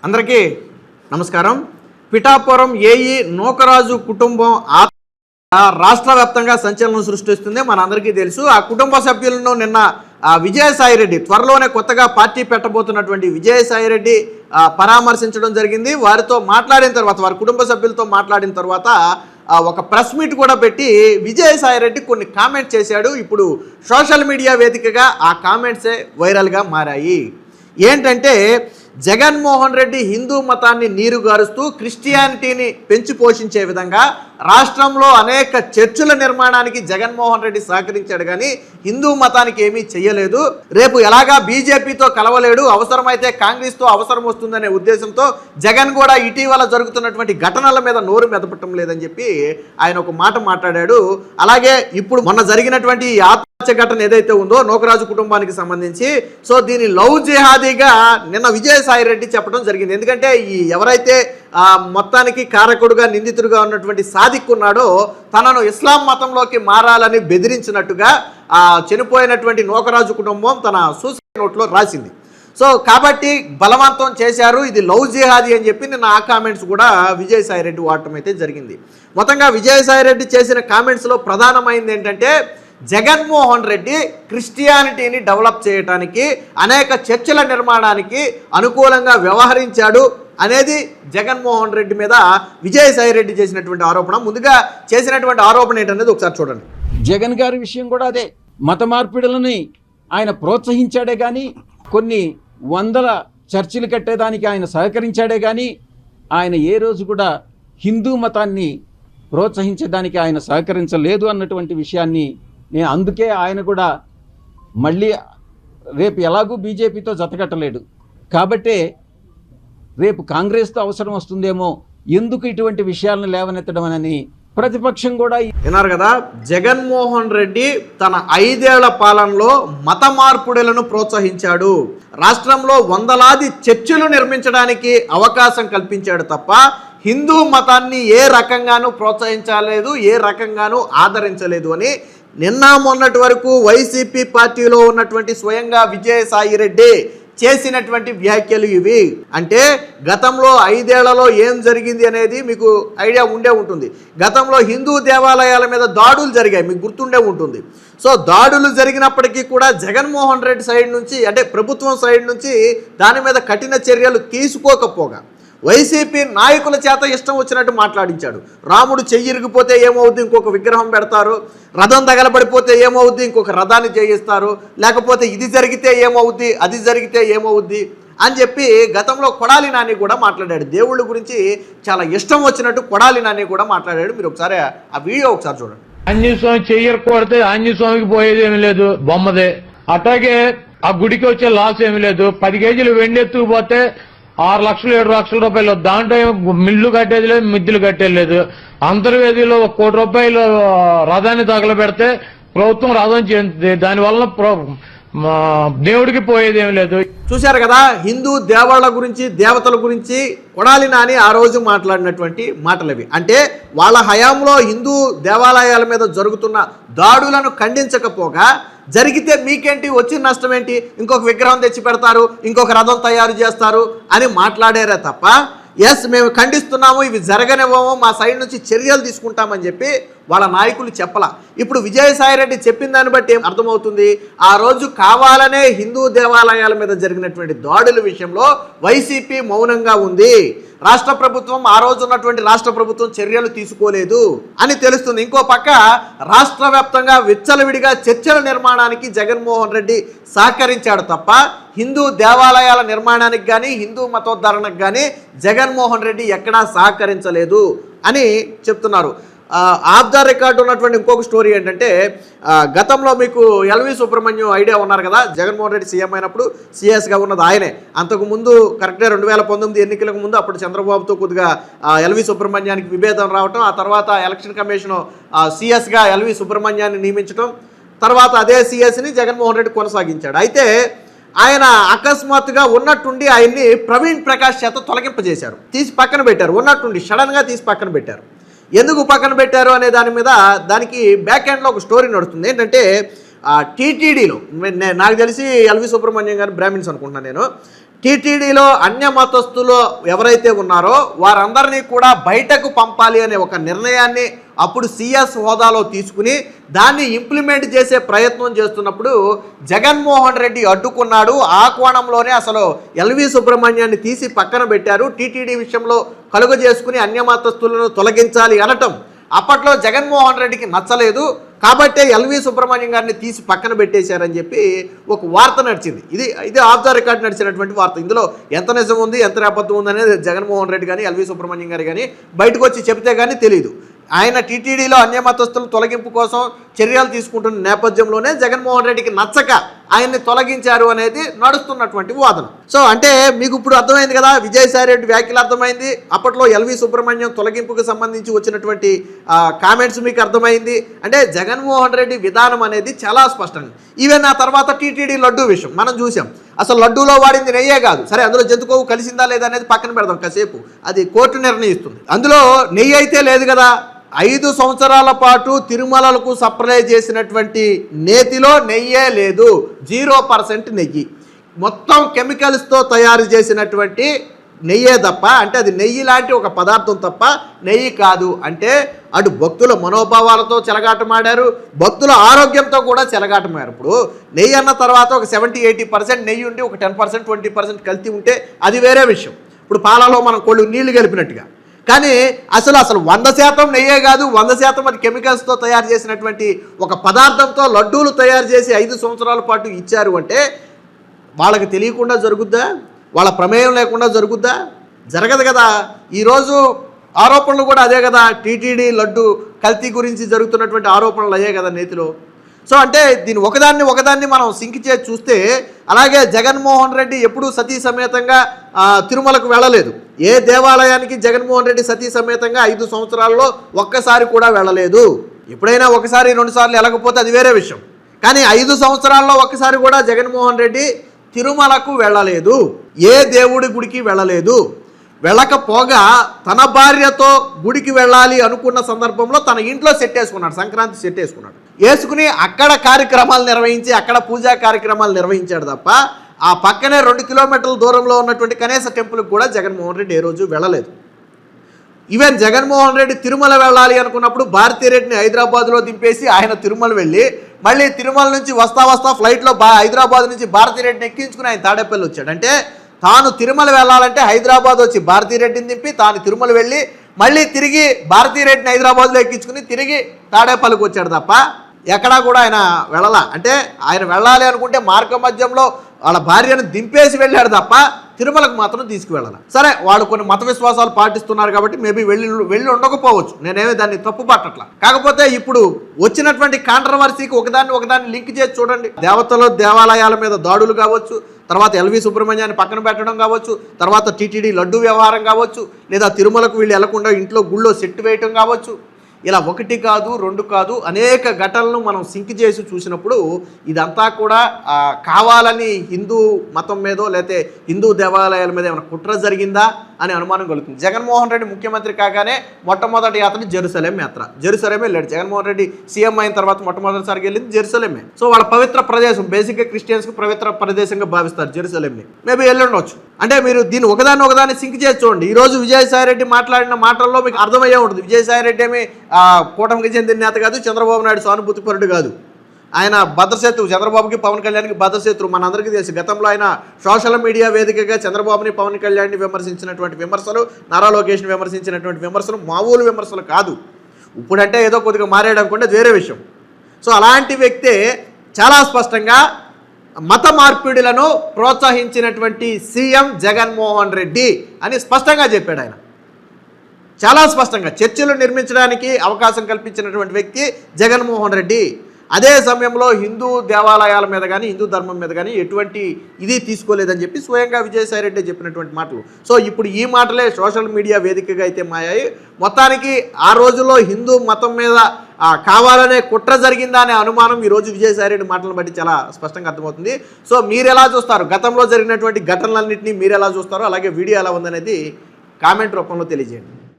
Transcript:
అందరికీ నమస్కారం. పిఠాపురం ఏఈ నూకరాజు కుటుంబం రాష్ట్ర వ్యాప్తంగా సంచలనం సృష్టిస్తుంది. మనందరికీ తెలుసు. ఆ కుటుంబ సభ్యులను నిన్న విజయసాయిరెడ్డి త్వరలోనే కొత్తగా పార్టీ పెట్టబోతున్నటువంటి విజయసాయిరెడ్డి పరామర్శించడం జరిగింది. వారితో మాట్లాడిన తర్వాత, వారి కుటుంబ సభ్యులతో మాట్లాడిన తర్వాత ఒక ప్రెస్ మీట్ కూడా పెట్టి విజయసాయిరెడ్డి కొన్ని కామెంట్స్ చేశాడు. ఇప్పుడు సోషల్ మీడియా వేదికగా ఆ కామెంట్సే వైరల్గా మారాయి. ఏంటంటే, జగన్మోహన్ రెడ్డి హిందూ మతాన్ని నీరుగారుస్తూ క్రిస్టియానిటీని పెంచి పోషించే విధంగా రాష్ట్రంలో అనేక చర్చుల నిర్మాణానికి జగన్మోహన్ రెడ్డి సహకరించాడు, కానీ హిందూ మతానికి ఏమీ చెయ్యలేదు. రేపు ఎలాగా బీజేపీతో కలవలేడు, అవసరమైతే కాంగ్రెస్తో అవసరం వస్తుందనే ఉద్దేశంతో జగన్ కూడా ఇటీవల జరుగుతున్నటువంటి ఘటనల మీద నోరు మెదపటం లేదని చెప్పి ఆయన ఒక మాట మాట్లాడాడు. అలాగే ఇప్పుడు మొన్న జరిగినటువంటి ఘటన ఏదైతే ఉందో నూకరాజు కుటుంబానికి సంబంధించి, సో దీని లవ్ జిహాదీగా నిన్న విజయసాయిరెడ్డి చెప్పడం జరిగింది. ఎందుకంటే ఈ ఎవరైతే మొత్తానికి కారకుడుగా నిందితుడుగా ఉన్నటువంటి సాదిక్ ఉన్నాడో తనను ఇస్లాం మతంలోకి మారాలని బెదిరించినట్టుగా చనిపోయినటువంటి నూకరాజు కుటుంబం తన సూసైడ్ నోట్లో రాసింది. సో కాబట్టి బలవంతం చేశారు, ఇది లవ్ జిహాదీ అని చెప్పి నిన్న ఆ కామెంట్స్ కూడా విజయసాయిరెడ్డి వాడటం అయితే జరిగింది. మొత్తంగా విజయసాయిరెడ్డి చేసిన కామెంట్స్లో ప్రధానమైంది ఏంటంటే, జగన్మోహన్ రెడ్డి క్రిస్టియానిటీని డెవలప్ చేయడానికి, అనేక చర్చిల నిర్మాణానికి అనుకూలంగా వ్యవహరించాడు అనేది జగన్మోహన్ రెడ్డి మీద విజయసాయిరెడ్డి చేసినటువంటి ఆరోపణ. ముందుగా చేసినటువంటి ఆరోపణ ఏంటనేది ఒకసారి చూడండి. జగన్ గారి విషయం కూడా అదే. మత మార్పిడులని ఆయన ప్రోత్సహించాడే కానీ, కొన్ని వందల చర్చిలు కట్టేదానికి ఆయన సహకరించాడే కానీ, ఆయన ఏ రోజు కూడా హిందూ మతాన్ని ప్రోత్సహించేదానికి ఆయన సహకరించలేదు అన్నటువంటి విషయాన్ని నేను, అందుకే ఆయన కూడా మళ్ళీ రేపు ఎలాగూ బీజేపీతో జతకట్టలేడు కాబట్టే రేపు కాంగ్రెస్తో అవసరం వస్తుందేమో, ఎందుకు ఇటువంటి విషయాలను లేవనెత్తడం అని ప్రతిపక్షం కూడా విన్నారు కదా. జగన్మోహన్ రెడ్డి తన 5 ఏళ్ల పాలనలో మత మార్పుడులను ప్రోత్సహించాడు, రాష్ట్రంలో వందలాది చర్చిలు నిర్మించడానికి అవకాశం కల్పించాడు తప్ప హిందూ మతాన్ని ఏ రకంగానూ ప్రోత్సహించలేదు, ఏ రకంగానూ ఆదరించలేదు అని నిన్న మొన్నటి వరకు వైసీపీ పార్టీలో ఉన్నటువంటి స్వయంగా విజయసాయిరెడ్డి చేసినటువంటి వ్యాఖ్యలు ఇవి. అంటే గతంలో 5 ఏళ్లలో ఏం జరిగింది అనేది మీకు ఐడియా ఉండే ఉంటుంది. గతంలో హిందూ దేవాలయాల మీద దాడులు జరిగాయి, మీకు గుర్తుండే ఉంటుంది. సో దాడులు జరిగినప్పటికీ కూడా జగన్మోహన్ రెడ్డి సైడ్ నుంచి, అంటే ప్రభుత్వం సైడ్ నుంచి దాని మీద కఠిన చర్యలు తీసుకోకపోగా వైసీపీ నాయకుల చేత ఇష్టం వచ్చినట్టు మాట్లాడించాడు. రాముడు చెయ్యి ఇరిగిపోతే ఏమవుద్ది, ఇంకొక విగ్రహం పెడతారు. రథం తగలబడిపోతే ఏమవుద్ది, ఇంకొక రథాన్ని చేయిస్తారు. లేకపోతే ఇది జరిగితే ఏమవుద్ది, అది జరిగితే ఏమవుద్ది అని చెప్పి గతంలో కొడాలి నాని కూడా మాట్లాడాడు. దేవుళ్ళ గురించి చాలా ఇష్టం వచ్చినట్టు కొడాలి నాని కూడా మాట్లాడాడు. మీరు ఒకసారి ఆ వీడియో ఒకసారి చూడండి. ఆంజనేయ స్వామి చెయ్యరు కొడితే ఆంజనేయ స్వామికి పోయేది ఏమి లేదు, బొమ్మదే. అట్లాగే ఆ గుడికి వచ్చే లాస్ ఏమి లేదు. 10 కేజీలు వెండి ఎత్తుకుపోతే 6 లక్షలు 7 లక్షల రూపాయలు, దాంట్లో మిల్లు కట్టేది లేదు, మిద్దులు కట్టేది లేదు. అంతర్వేదిలో 1 కోటి రూపాయలు రథాన్ని తగలబెడితే ప్రభుత్వం రథం చెందుతుంది, దానివల్ల దేవుడికి పోయేది ఏమి లేదు. చూశారు కదా, హిందూ దేవాళ్ళ గురించి, దేవతల గురించి కొడాలి నాని ఆ రోజు మాట్లాడినటువంటి మాటలవి. అంటే వాళ్ళ హయాంలో హిందూ దేవాలయాల మీద జరుగుతున్న దాడులను ఖండించకపోగా, జరిగితే మీకేంటి, వచ్చిన నష్టం ఏంటి, ఇంకొక విగ్రహం తెచ్చి పెడతారు, ఇంకొక రథం తయారు చేస్తారు అని మాట్లాడారే తప్ప, ఎస్ మేము ఖండిస్తున్నాము, ఇవి జరగనివ్వము, మా సైడ్ నుంచి చర్యలు తీసుకుంటామని చెప్పి వాళ్ళ నాయకులు చెప్పలా. ఇప్పుడు విజయసాయిరెడ్డి చెప్పిన దాన్ని బట్టి ఏం అర్థమవుతుంది, ఆ రోజు కావాలనే హిందూ దేవాలయాల మీద జరిగినటువంటి దాడుల విషయంలో వైసీపీ మౌనంగా ఉంది. రాష్ట్ర ప్రభుత్వం, ఆ రోజు ఉన్నటువంటి రాష్ట్ర ప్రభుత్వం చర్యలు తీసుకోలేదు అని తెలుస్తుంది. ఇంకో పక్క రాష్ట్ర వ్యాప్తంగా విచ్చలవిడిగా చర్చల నిర్మాణానికి జగన్మోహన్ రెడ్డి సహకరించాడు తప్ప హిందూ దేవాలయాల నిర్మాణానికి కానీ, హిందూ మతోద్ధరణకు కానీ జగన్మోహన్ రెడ్డి ఎక్కడా సహకరించలేదు అని చెప్తున్నారు. ఆఫ్ ద రికార్డు ఉన్నటువంటి ఇంకొక స్టోరీ ఏంటంటే, గతంలో మీకు ఎల్వి సుబ్రహ్మణ్యం ఐడియా ఉన్నారు కదా, జగన్మోహన్ రెడ్డి సీఎం అయినప్పుడు సిఎస్గా ఉన్నది ఆయనే. అంతకుముందు కరెక్ట్గా 2019 ఎన్నికలకు ముందు అప్పుడు చంద్రబాబుతో కొద్దిగా ఎల్వి సుబ్రహ్మణ్యానికి విభేదం రావటం, ఆ తర్వాత ఎలక్షన్ కమిషన్ సిఎస్గా ఎల్వి సుబ్రహ్మణ్యాన్ని నియమించడం, తర్వాత అదే సిఎస్ని జగన్మోహన్ రెడ్డి కొనసాగించాడు. అయితే ఆయన అకస్మాత్తుగా ఉన్నట్టుండి ఆయన్ని ప్రవీణ్ ప్రకాష్ చేత తొలగింపజేశారు, తీసి పక్కన పెట్టారు. ఉన్నట్టుండి సడన్గా తీసి పక్కన పెట్టారు. ఎందుకు పక్కన పెట్టారు అనే దాని మీద దానికి బ్యాక్ ఎండ్లో ఒక స్టోరీ నడుస్తుంది. ఏంటంటే టీటీడీలో నాకు తెలిసి ఎల్వి సుబ్రహ్మణ్యం గారు బ్రాహ్మిన్స్ అనుకుంటున్నాను నేను, టీటీడీలో అన్య మతస్థులు ఎవరైతే ఉన్నారో వారందరినీ కూడా బయటకు పంపాలి అనే ఒక నిర్ణయాన్ని అప్పుడు సిఎస్ హోదాలో తీసుకుని దాన్ని ఇంప్లిమెంట్ చేసే ప్రయత్నం చేస్తున్నప్పుడు జగన్మోహన్ రెడ్డి అడ్డుకున్నాడు. ఆ కోణంలోనే అసలు ఎల్వి సుబ్రహ్మణ్యాన్ని తీసి పక్కన పెట్టారు. టీటీడీ విషయంలో కలుగజేసుకుని అన్య మతస్థులను తొలగించాలి అనటం అప్పట్లో జగన్మోహన్ రెడ్డికి నచ్చలేదు. కాబట్టే ఎల్వి సుబ్రహ్మణ్యం గారిని తీసి పక్కన పెట్టేశారని చెప్పి ఒక వార్త నడిచింది. ఇది ఆఫ్ ద రికార్డ్ నడిచినటువంటి వార్త. ఇందులో ఎంత నిజం ఉంది, ఎంత అబద్ధం ఉంది అనేది జగన్మోహన్ రెడ్డి కానీ ఎల్వి సుబ్రహ్మణ్యం గారు కానీ బయటకు వచ్చి చెబితే కానీ తెలియదు. ఆయన టీటీడీలో అన్యమతస్థుల తొలగింపు కోసం చర్యలు తీసుకుంటున్న నేపథ్యంలోనే జగన్మోహన్ రెడ్డికి నచ్చక ఆయన్ని తొలగించారు అనేది నడుస్తున్నటువంటి వాదన. సో అంటే మీకు ఇప్పుడు అర్థమైంది కదా, విజయసాయి రెడ్డి వ్యాఖ్యలు అర్థమైంది, అప్పట్లో ఎల్వి సుబ్రహ్మణ్యం తొలగింపుకు సంబంధించి వచ్చినటువంటి కామెంట్స్ మీకు అర్థమైంది. అంటే జగన్మోహన్ రెడ్డి విధానం అనేది చాలా స్పష్టంగా. ఈవెన్ ఆ తర్వాత టీటీడీ లడ్డూ విషయం మనం చూసాం. అసలు లడ్డూలో వాడింది నెయ్యే కాదు, సరే అందులో జంతుకోవు కలిసిందా లేదా అనేది పక్కన పెడదాం కాసేపు, అది కోర్టు నిర్ణయిస్తుంది. అందులో నెయ్యి అయితే లేదు కదా. 5 సంవత్సరాల పాటు తిరుమలకు సప్లై చేసినటువంటి నేతిలో నెయ్యే లేదు, 0% నెయ్యి, మొత్తం కెమికల్స్తో తయారు చేసినటువంటి నెయ్యే తప్ప, అంటే అది నెయ్యి లాంటి ఒక పదార్థం తప్ప నెయ్యి కాదు. అంటే అటు భక్తుల మనోభావాలతో చెలగాటమాడారు, భక్తుల ఆరోగ్యంతో కూడా చెలగాటమాడారు. ఇప్పుడు నెయ్యి అన్న తర్వాత ఒక 70-80% నెయ్యి ఉండి ఒక 10% 20% కల్తీ ఉంటే అది వేరే విషయం. ఇప్పుడు పాలలో మనం కొళ్ళు నీళ్లు కలిపినట్టుగా. కానీ అసలు 100% నెయ్యే కాదు, 100% అది కెమికల్స్తో తయారు చేసినటువంటి ఒక పదార్థంతో లడ్డూలు తయారు చేసి 5 సంవత్సరాల పాటు ఇచ్చారు అంటే వాళ్ళకి తెలియకుండా జరుగుద్దా? వాళ్ళ ప్రమేయం లేకుండా జరుగుద్దా? జరగదు కదా. ఈరోజు ఆరోపణలు కూడా అదే కదా, టీటీడీ లడ్డు కల్తీ గురించి జరుగుతున్నటువంటి ఆరోపణలు అయ్యే కదా నేతిలో. సో అంటే దీని ఒకదాన్ని మనం సింక్ చేసి చూస్తే, అలాగే జగన్మోహన్ రెడ్డి ఎప్పుడూ సతీ సమేతంగా తిరుమలకు వెళ్ళలేదు. ఏ దేవాలయానికి జగన్మోహన్ రెడ్డి సతీ సమేతంగా 5 సంవత్సరాల్లో ఒక్కసారి కూడా వెళ్ళలేదు. ఎప్పుడైనా ఒకసారి 2 సార్లు వెళ్ళకపోతే అది వేరే విషయం. కానీ 5 సంవత్సరాల్లో ఒక్కసారి కూడా జగన్మోహన్ రెడ్డి తిరుమలకు వెళ్ళలేదు, ఏ దేవుడి గుడికి వెళ్ళలేదు. వెళ్ళకపోగా తన భార్యతో గుడికి వెళ్ళాలి అనుకున్న సందర్భంలో తన ఇంట్లో సెట్ వేసుకున్నాడు, సంక్రాంతి సెట్ వేసుకున్నాడు. వేసుకుని అక్కడ కార్యక్రమాలు నిర్వహించి అక్కడ పూజా కార్యక్రమాలు నిర్వహించాడు తప్ప ఆ పక్కనే 2 కిలోమీటర్ల దూరంలో ఉన్నటువంటి కనీస టెంపుల్కి కూడా జగన్మోహన్ రెడ్డి ఏ రోజు వెళ్ళలేదు. ఈవెన్ జగన్మోహన్ రెడ్డి తిరుమల వెళ్ళాలి అనుకున్నప్పుడు భారతీరెడ్డిని హైదరాబాద్లో దింపేసి ఆయన తిరుమల వెళ్ళి మళ్ళీ తిరుమల నుంచి వస్తా ఫ్లైట్లో హైదరాబాద్ నుంచి భారతీరెడ్డిని ఎక్కించుకుని ఆయన తాడేపల్లి వచ్చాడు. అంటే తాను తిరుమల వెళ్ళాలంటే హైదరాబాద్ వచ్చి భారతీరెడ్డిని దింపి తాను తిరుమల వెళ్ళి మళ్ళీ తిరిగి భారతీరెడ్డిని హైదరాబాద్లో ఎక్కించుకుని తిరిగి తాడేపల్లికి వచ్చాడు తప్ప ఎక్కడా కూడా ఆయన వెళ్ళాల. అంటే ఆయన వెళ్ళాలి అనుకుంటే మార్గ మధ్యంలో వాళ్ళ భార్యను దింపేసి వెళ్ళాడు తప్ప తిరుమలకు మాత్రం తీసుకువెళ్ళాలి. సరే వాళ్ళు కొన్ని మత విశ్వాసాలు పాటిస్తున్నారు కాబట్టి మేబీ వెళ్ళి ఉండకపోవచ్చు, నేనేమీ దాన్ని తప్పు పట్టట్లా. కాకపోతే ఇప్పుడు వచ్చినటువంటి కాంట్రవర్సీకి ఒకదాన్ని లింక్ చేసి చూడండి. దేవాలయాల మీద దాడులు కావచ్చు, తర్వాత ఎల్వి సుబ్రహ్మణ్యాన్ని పక్కన పెట్టడం కావచ్చు, తర్వాత టీటీడీ లడ్డు వ్యవహారం కావచ్చు, లేదా తిరుమలకు వీళ్ళు వెళ్లకుండా ఇంట్లో గుళ్ళో సెట్ వేయటం కావచ్చు. ఇలా 1 కాదు 2 కాదు అనేక ఘటనలను మనం సింక్ చేసి చూసినప్పుడు ఇదంతా కూడా కావాలని హిందూ మతం మీదో లేకపోతే హిందూ దేవాలయాల మీద ఏమైనా కుట్ర జరిగిందా అని అనుమానం కలుగుతుంది. జగన్మోహన్ రెడ్డి ముఖ్యమంత్రి కాగానే మొట్టమొదటి యాత్ర జెరూసలేం యాత్ర. జెరూసలేమే వెళ్ళాడు జగన్మోహన్ రెడ్డి. సీఎం అయిన తర్వాత మొట్టమొదటిసారికి వెళ్ళింది జెరూసలేమే. సో వాళ్ళ పవిత్ర ప్రదేశం, బేసిక్గా క్రిస్టియన్స్కి పవిత్ర ప్రదేశంగా భావిస్తారు జెరూసలేంని. మేబీ వెళ్ళి ఉండవచ్చు. అంటే మీరు దీన్ని ఒకదాన్ని సింక్ చేసి చూడండి. ఈరోజు విజయసాయి రెడ్డి మాట్లాడిన మాటల్లో మీకు అర్థమయ్యే ఉంటుంది. విజయసాయి రెడ్డి ఏమి కూటమికి చెందిన నేత కాదు, చంద్రబాబు నాయుడు సానుభూతిపరుడు కాదు. ఆయన భద్రశత్రువు, చంద్రబాబుకి పవన్ కళ్యాణ్కి భద్రశత్రువు మనందరికీ తెలుసు. గతంలో ఆయన సోషల్ మీడియా వేదికగా చంద్రబాబుని పవన్ కళ్యాణ్ని విమర్శించినటువంటి విమర్శలు, నారా లోకేష్ని విమర్శించినటువంటి విమర్శలు మామూలు విమర్శలు కాదు. ఇప్పుడంటే ఏదో కొద్దిగా మారాడు అనుకుంటే అది వేరే విషయం. సో అలాంటి వ్యక్తే చాలా స్పష్టంగా మత మార్పిడులను ప్రోత్సహించినటువంటి సీఎం జగన్మోహన్ రెడ్డి అని స్పష్టంగా చెప్పాడు. ఆయన చాలా స్పష్టంగా చర్చిలు నిర్మించడానికి అవకాశం కల్పించినటువంటి వ్యక్తి జగన్మోహన్ రెడ్డి. అదే సమయంలో హిందూ దేవాలయాల మీద కానీ హిందూ ధర్మం మీద కానీ ఎటువంటి ఇది తీసుకోలేదని చెప్పి స్వయంగా విజయసాయి రెడ్డి చెప్పినటువంటి మాటలు. సో ఇప్పుడు ఈ మాటలే సోషల్ మీడియా వేదికగా అయితే మాయాయి. మొత్తానికి ఆ రోజుల్లో హిందూ మతం మీద కావాలనే కుట్ర జరిగిందా అనే అనుమానం ఈరోజు విజయసాయి రెడ్డి మాటలను బట్టి చాలా స్పష్టంగా అర్థమవుతుంది. సో మీరు ఎలా చూస్తారు, గతంలో జరిగినటువంటి ఘటనలన్నింటినీ మీరు ఎలా చూస్తారో, అలాగే వీడియో ఎలా ఉందనేది కామెంట్ రూపంలో తెలియజేయండి.